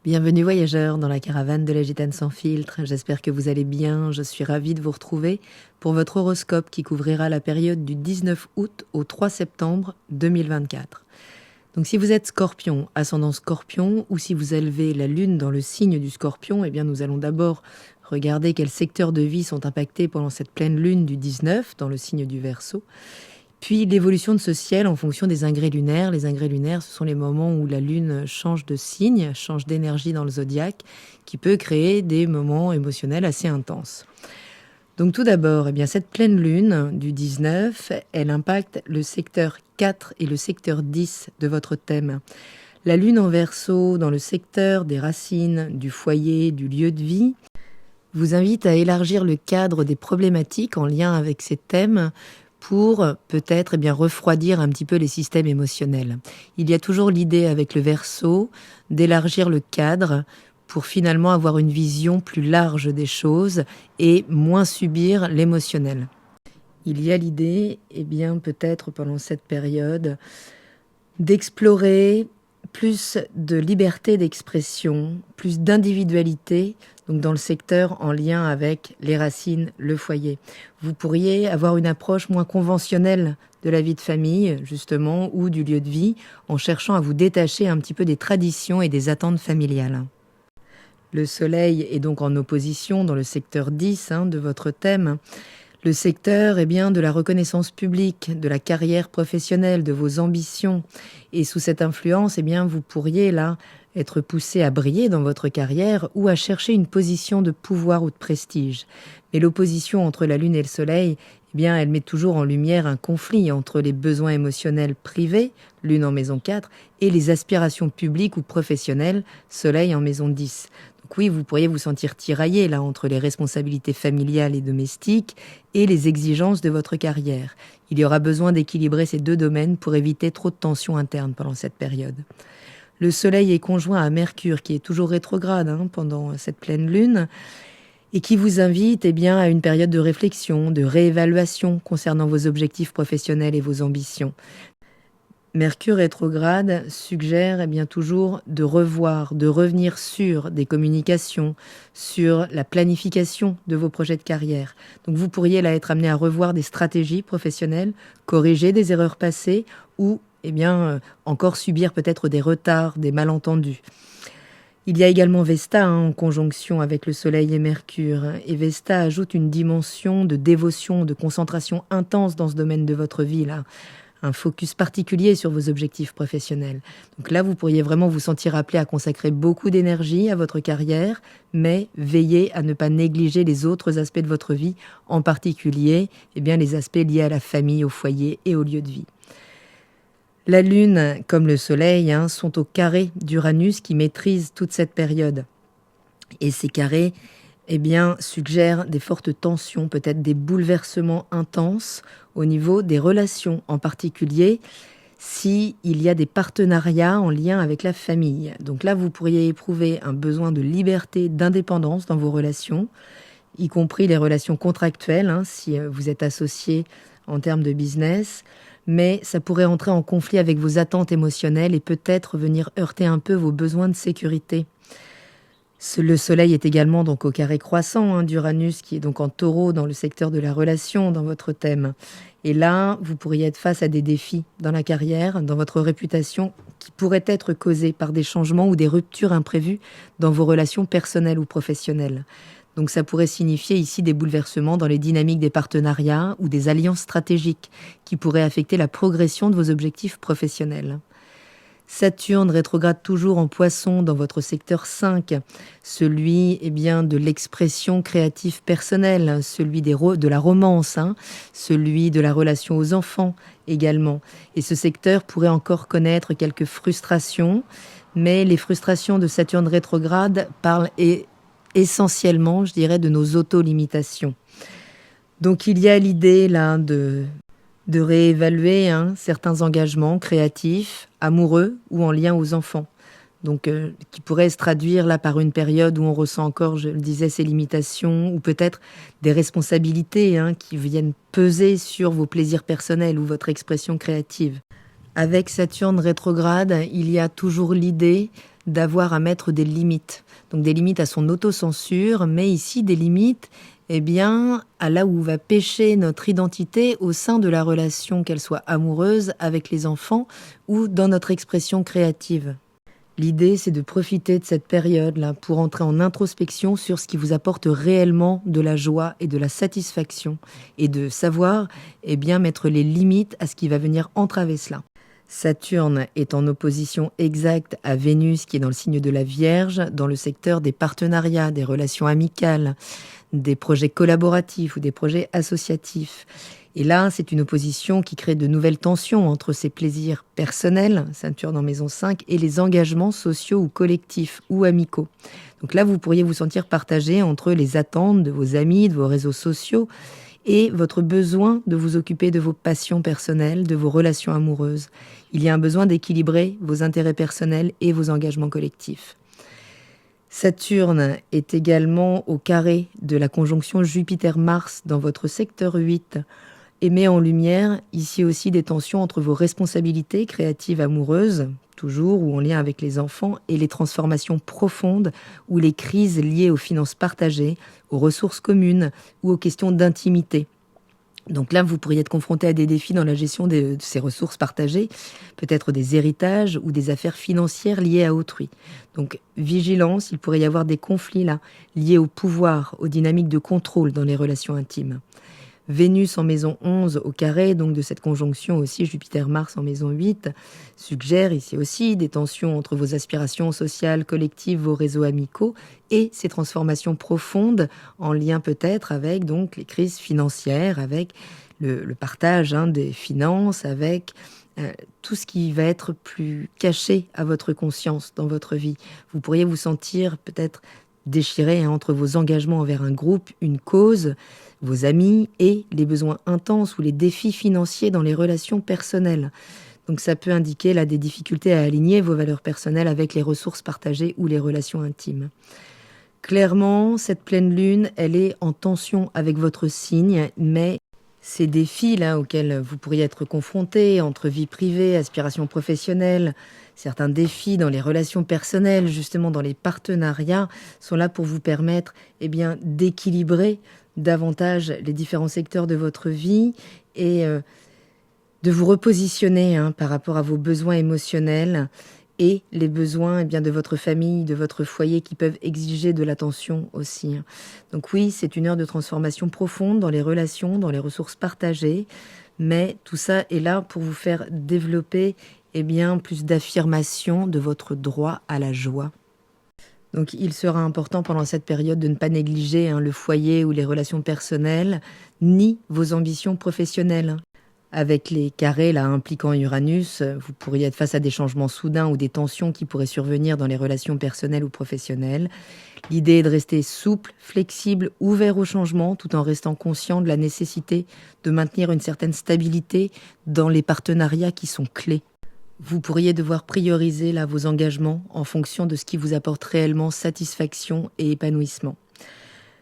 Bienvenue voyageurs dans la caravane de la Gitane sans filtre. J'espère que vous allez bien. Je suis ravie de vous retrouver pour votre horoscope qui couvrira la période du 19 août au 3 septembre 2024. Donc si vous êtes Scorpion, ascendant Scorpion, ou si vous élevez la lune dans le signe du Scorpion, eh bien nous allons d'abord regarder quels secteurs de vie sont impactés pendant cette pleine lune du 19 dans le signe du Verseau. Puis l'évolution de ce ciel en fonction des ingrès lunaires. Les ingrès lunaires, ce sont les moments où la lune change de signe, change d'énergie dans le zodiaque, qui peut créer des moments émotionnels assez intenses. Donc tout d'abord, eh bien, cette pleine lune du 19, elle impacte le secteur 4 et le secteur 10 de votre thème. La lune en Verseau, dans le secteur des racines, du foyer, du lieu de vie, vous invite à élargir le cadre des problématiques en lien avec ces thèmes pour peut-être refroidir un petit peu les systèmes émotionnels. Il y a toujours l'idée avec le Verseau d'élargir le cadre pour finalement avoir une vision plus large des choses et moins subir l'émotionnel. Il y a l'idée, peut-être pendant cette période, d'explorer plus de liberté d'expression, plus d'individualité, donc dans le secteur en lien avec les racines, le foyer. Vous pourriez avoir une approche moins conventionnelle de la vie de famille, justement, ou du lieu de vie, en cherchant à vous détacher un petit peu des traditions et des attentes familiales. Le soleil est donc en opposition dans le secteur 10 de votre thème. Le secteur de la reconnaissance publique, de la carrière professionnelle, de vos ambitions. Et sous cette influence, vous pourriez là être poussé à briller dans votre carrière ou à chercher une position de pouvoir ou de prestige. Mais l'opposition entre la lune et le soleil, elle met toujours en lumière un conflit entre les besoins émotionnels privés, lune en maison 4, et les aspirations publiques ou professionnelles, soleil en maison 10. Donc oui, vous pourriez vous sentir tiraillé là entre les responsabilités familiales et domestiques et les exigences de votre carrière. Il y aura besoin d'équilibrer ces deux domaines pour éviter trop de tensions internes pendant cette période. Le soleil est conjoint à Mercure qui est toujours rétrograde pendant cette pleine lune et qui vous invite à une période de réflexion, de réévaluation concernant vos objectifs professionnels et vos ambitions. Mercure rétrograde suggère toujours de revoir, de revenir sur des communications, sur la planification de vos projets de carrière. Donc vous pourriez là être amené à revoir des stratégies professionnelles, corriger des erreurs passées ou encore subir peut-être des retards, des malentendus. Il y a également Vesta en conjonction avec le Soleil et Mercure. Et Vesta ajoute une dimension de dévotion, de concentration intense dans ce domaine de votre vie là. Un focus particulier sur vos objectifs professionnels. Donc là, vous pourriez vraiment vous sentir appelé à consacrer beaucoup d'énergie à votre carrière, mais veillez à ne pas négliger les autres aspects de votre vie, en particulier les aspects liés à la famille, au foyer et au lieu de vie. La Lune, comme le Soleil, sont au carré d'Uranus qui maîtrise toute cette période. Et ces carrés suggèrent des fortes tensions, peut-être des bouleversements intenses au niveau des relations, en particulier s'il y a des partenariats en lien avec la famille. Donc là, vous pourriez éprouver un besoin de liberté, d'indépendance dans vos relations, y compris les relations contractuelles, si vous êtes associé en termes de business, mais ça pourrait entrer en conflit avec vos attentes émotionnelles et peut-être venir heurter un peu vos besoins de sécurité. Le soleil est également donc au carré croissant d'Uranus qui est donc en taureau dans le secteur de la relation dans votre thème. Et là, vous pourriez être face à des défis dans la carrière, dans votre réputation qui pourraient être causés par des changements ou des ruptures imprévues dans vos relations personnelles ou professionnelles. Donc ça pourrait signifier ici des bouleversements dans les dynamiques des partenariats ou des alliances stratégiques qui pourraient affecter la progression de vos objectifs professionnels. Saturne rétrograde toujours en Poisson dans votre secteur 5, celui de l'expression créative personnelle, celui de la romance, celui de la relation aux enfants également. Et ce secteur pourrait encore connaître quelques frustrations, mais les frustrations de Saturne rétrograde parlent essentiellement, je dirais, de nos auto-limitations. Donc il y a l'idée là de réévaluer certains engagements créatifs, amoureux ou en lien aux enfants. Donc qui pourrait se traduire là par une période où on ressent encore, je le disais, ces limitations ou peut-être des responsabilités qui viennent peser sur vos plaisirs personnels ou votre expression créative. Avec Saturne rétrograde, il y a toujours l'idée d'avoir à mettre des limites. Donc des limites à son autocensure, mais ici des limites à là où va pêcher notre identité au sein de la relation, qu'elle soit amoureuse, avec les enfants ou dans notre expression créative. L'idée, c'est de profiter de cette période-là pour entrer en introspection sur ce qui vous apporte réellement de la joie et de la satisfaction et de savoir mettre les limites à ce qui va venir entraver cela. Saturne est en opposition exacte à Vénus qui est dans le signe de la Vierge, dans le secteur des partenariats, des relations amicales, des projets collaboratifs ou des projets associatifs. Et là, c'est une opposition qui crée de nouvelles tensions entre ces plaisirs personnels, Saturne en maison 5, et les engagements sociaux ou collectifs ou amicaux. Donc là, vous pourriez vous sentir partagé entre les attentes de vos amis, de vos réseaux sociaux, et votre besoin de vous occuper de vos passions personnelles, de vos relations amoureuses. Il y a un besoin d'équilibrer vos intérêts personnels et vos engagements collectifs. Saturne est également au carré de la conjonction Jupiter-Mars dans votre secteur 8 et met en lumière ici aussi des tensions entre vos responsabilités créatives amoureuses, toujours ou en lien avec les enfants, et les transformations profondes ou les crises liées aux finances partagées, aux ressources communes ou aux questions d'intimité. Donc là, vous pourriez être confronté à des défis dans la gestion de ces ressources partagées, peut-être des héritages ou des affaires financières liées à autrui. Donc vigilance, il pourrait y avoir des conflits là, liés au pouvoir, aux dynamiques de contrôle dans les relations intimes. Vénus en maison 11 au carré, donc de cette conjonction aussi Jupiter-Mars en maison 8, suggère ici aussi des tensions entre vos aspirations sociales, collectives, vos réseaux amicaux et ces transformations profondes en lien peut-être avec donc les crises financières, avec le partage des finances, avec tout ce qui va être plus caché à votre conscience dans votre vie. Vous pourriez vous sentir peut-être déchiré entre vos engagements envers un groupe, une cause, vos amis et les besoins intenses ou les défis financiers dans les relations personnelles. Donc ça peut indiquer là des difficultés à aligner vos valeurs personnelles avec les ressources partagées ou les relations intimes. Clairement, cette pleine lune, elle est en tension avec votre signe, mais ces défis là auxquels vous pourriez être confrontés entre vie privée, aspirations professionnelles, certains défis dans les relations personnelles, justement dans les partenariats, sont là pour vous permettre d'équilibrer davantage les différents secteurs de votre vie et de vous repositionner par rapport à vos besoins émotionnels et les besoins de votre famille, de votre foyer qui peuvent exiger de l'attention aussi. Donc oui, c'est une heure de transformation profonde dans les relations, dans les ressources partagées, mais tout ça est là pour vous faire développer plus d'affirmation de votre droit à la joie. Donc il sera important pendant cette période de ne pas négliger le foyer ou les relations personnelles, ni vos ambitions professionnelles. Avec les carrés là impliquant Uranus, vous pourriez être face à des changements soudains ou des tensions qui pourraient survenir dans les relations personnelles ou professionnelles. L'idée est de rester souple, flexible, ouvert au changement, tout en restant conscient de la nécessité de maintenir une certaine stabilité dans les partenariats qui sont clés. Vous pourriez devoir prioriser là vos engagements en fonction de ce qui vous apporte réellement satisfaction et épanouissement.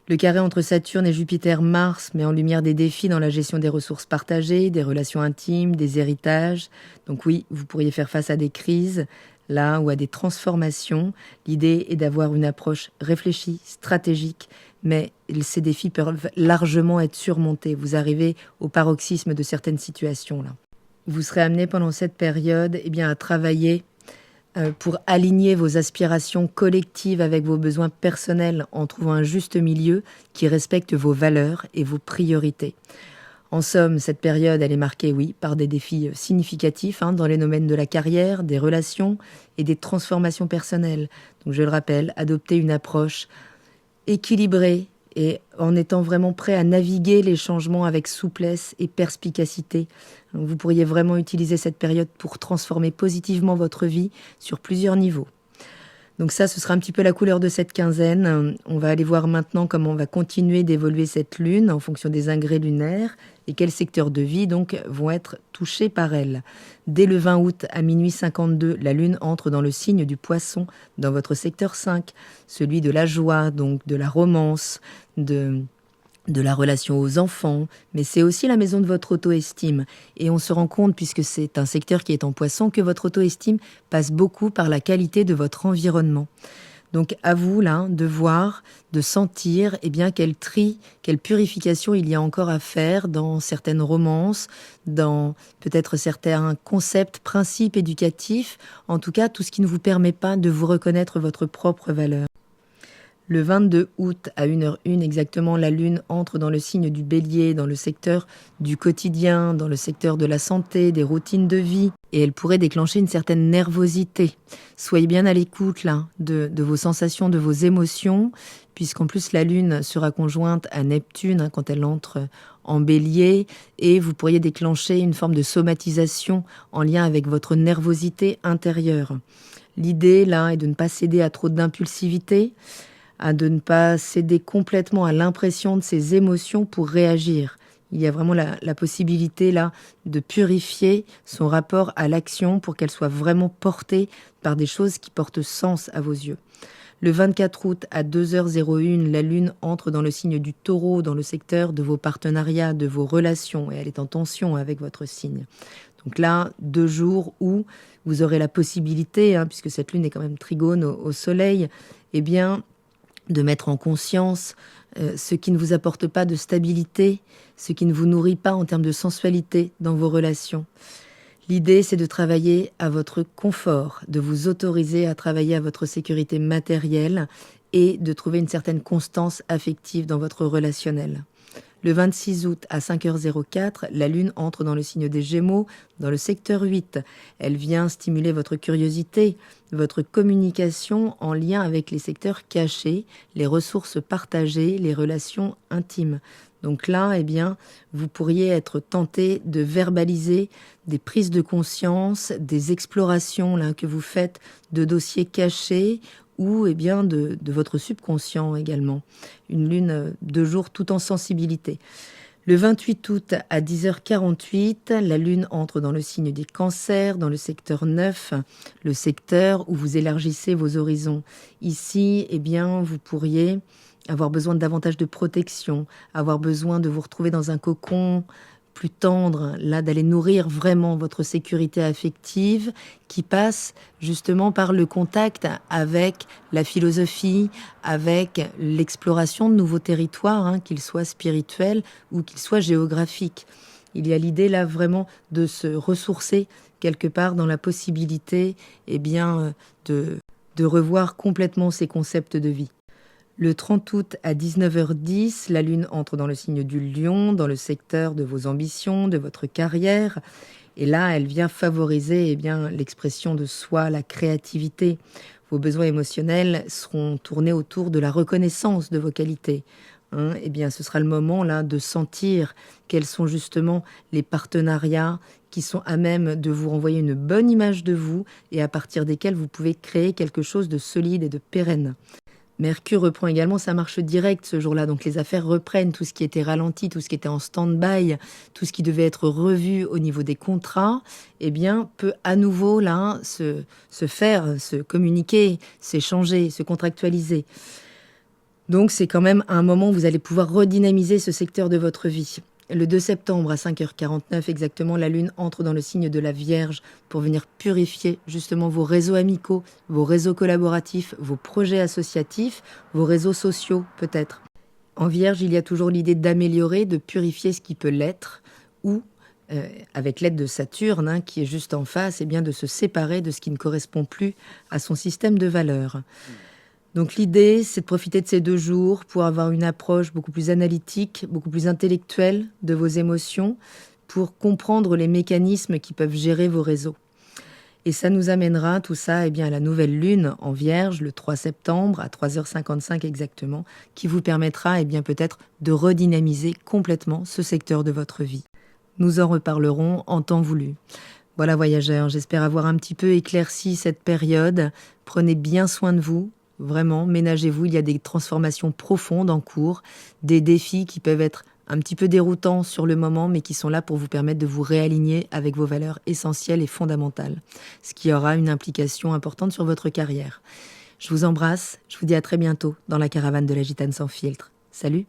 Le carré entre Saturne et Jupiter-Mars met en lumière des défis dans la gestion des ressources partagées, des relations intimes, des héritages. Donc oui, vous pourriez faire face à des crises, là, ou à des transformations. L'idée est d'avoir une approche réfléchie, stratégique, mais ces défis peuvent largement être surmontés. Vous arrivez au paroxysme de certaines situations, là. Vous serez amené pendant cette période à travailler pour aligner vos aspirations collectives avec vos besoins personnels en trouvant un juste milieu qui respecte vos valeurs et vos priorités. En somme, cette période, elle est marquée, oui, par des défis significatifs dans les domaines de la carrière, des relations et des transformations personnelles. Donc je le rappelle, adopter une approche équilibrée et en étant vraiment prêt à naviguer les changements avec souplesse et perspicacité. Vous pourriez vraiment utiliser cette période pour transformer positivement votre vie sur plusieurs niveaux. Donc ça, ce sera un petit peu la couleur de cette quinzaine. On va aller voir maintenant comment on va continuer d'évoluer cette lune en fonction des ingrès lunaires et quels secteurs de vie donc vont être touchés par elle. Dès le 20 août à minuit 52, la lune entre dans le signe du Poisson, dans votre secteur 5, celui de la joie, donc de la romance, de de la relation aux enfants, mais c'est aussi la maison de votre auto-estime. Et on se rend compte, puisque c'est un secteur qui est en Poisson, que votre auto-estime passe beaucoup par la qualité de votre environnement. Donc à vous là de voir, de sentir quel tri, quelle purification il y a encore à faire dans certaines romances, dans peut-être certains concepts, principes éducatifs, en tout cas tout ce qui ne vous permet pas de vous reconnaître votre propre valeur. Le 22 août à 1h01 exactement, la Lune entre dans le signe du Bélier, dans le secteur du quotidien, dans le secteur de la santé, des routines de vie. Et elle pourrait déclencher une certaine nervosité. Soyez bien à l'écoute là de vos sensations, de vos émotions, puisqu'en plus la Lune sera conjointe à Neptune quand elle entre en Bélier, et vous pourriez déclencher une forme de somatisation en lien avec votre nervosité intérieure. L'idée là est de ne pas céder à trop d'impulsivité, de ne pas céder complètement à l'impression de ses émotions pour réagir. Il y a vraiment la possibilité là de purifier son rapport à l'action pour qu'elle soit vraiment portée par des choses qui portent sens à vos yeux. Le 24 août à 2h01, la Lune entre dans le signe du Taureau, dans le secteur de vos partenariats, de vos relations, et elle est en tension avec votre signe. Donc là, 2 jours où vous aurez la possibilité, puisque cette Lune est quand même trigone au Soleil, de mettre en conscience ce qui ne vous apporte pas de stabilité, ce qui ne vous nourrit pas en termes de sensualité dans vos relations. L'idée, c'est de travailler à votre confort, de vous autoriser à travailler à votre sécurité matérielle et de trouver une certaine constance affective dans votre relationnel. Le 26 août à 5h04, la Lune entre dans le signe des Gémeaux, dans le secteur 8. Elle vient stimuler votre curiosité, votre communication en lien avec les secteurs cachés, les ressources partagées, les relations intimes. Donc là, vous pourriez être tenté de verbaliser des prises de conscience, des explorations là, que vous faites de dossiers cachés ou de votre subconscient également. Une lune 2 jours tout en sensibilité. Le 28 août à 10h48, la Lune entre dans le signe des Cancers, dans le secteur 9, le secteur où vous élargissez vos horizons. Ici, vous pourriez avoir besoin de davantage de protection, avoir besoin de vous retrouver dans un cocon plus tendre, là d'aller nourrir vraiment votre sécurité affective qui passe justement par le contact avec la philosophie, avec l'exploration de nouveaux territoires, qu'ils soient spirituels ou qu'ils soient géographiques. Il y a l'idée là vraiment de se ressourcer quelque part dans la possibilité de revoir complètement ces concepts de vie. Le 30 août à 19h10, la Lune entre dans le signe du Lion, dans le secteur de vos ambitions, de votre carrière. Et là, elle vient favoriser l'expression de soi, la créativité. Vos besoins émotionnels seront tournés autour de la reconnaissance de vos qualités. Ce sera le moment là de sentir quels sont justement les partenariats qui sont à même de vous renvoyer une bonne image de vous et à partir desquels vous pouvez créer quelque chose de solide et de pérenne. Mercure reprend également sa marche directe ce jour-là, donc les affaires reprennent, tout ce qui était ralenti, tout ce qui était en stand-by, tout ce qui devait être revu au niveau des contrats, peut à nouveau là se faire, se communiquer, s'échanger, se contractualiser. Donc c'est quand même un moment où vous allez pouvoir redynamiser ce secteur de votre vie. Le 2 septembre à 5h49 exactement, la Lune entre dans le signe de la Vierge pour venir purifier justement vos réseaux amicaux, vos réseaux collaboratifs, vos projets associatifs, vos réseaux sociaux peut-être. En Vierge, il y a toujours l'idée d'améliorer, de purifier ce qui peut l'être ou, avec l'aide de Saturne qui est juste en face, de se séparer de ce qui ne correspond plus à son système de valeurs. Donc l'idée, c'est de profiter de ces 2 jours pour avoir une approche beaucoup plus analytique, beaucoup plus intellectuelle de vos émotions, pour comprendre les mécanismes qui peuvent gérer vos réseaux. Et ça nous amènera tout ça à la nouvelle lune en Vierge, le 3 septembre à 3h55 exactement, qui vous permettra peut-être de redynamiser complètement ce secteur de votre vie. Nous en reparlerons en temps voulu. Voilà voyageurs, j'espère avoir un petit peu éclairci cette période. Prenez bien soin de vous. Vraiment, ménagez-vous, il y a des transformations profondes en cours, des défis qui peuvent être un petit peu déroutants sur le moment, mais qui sont là pour vous permettre de vous réaligner avec vos valeurs essentielles et fondamentales, ce qui aura une implication importante sur votre carrière. Je vous embrasse, je vous dis à très bientôt dans la caravane de la Gitane sans filtre. Salut!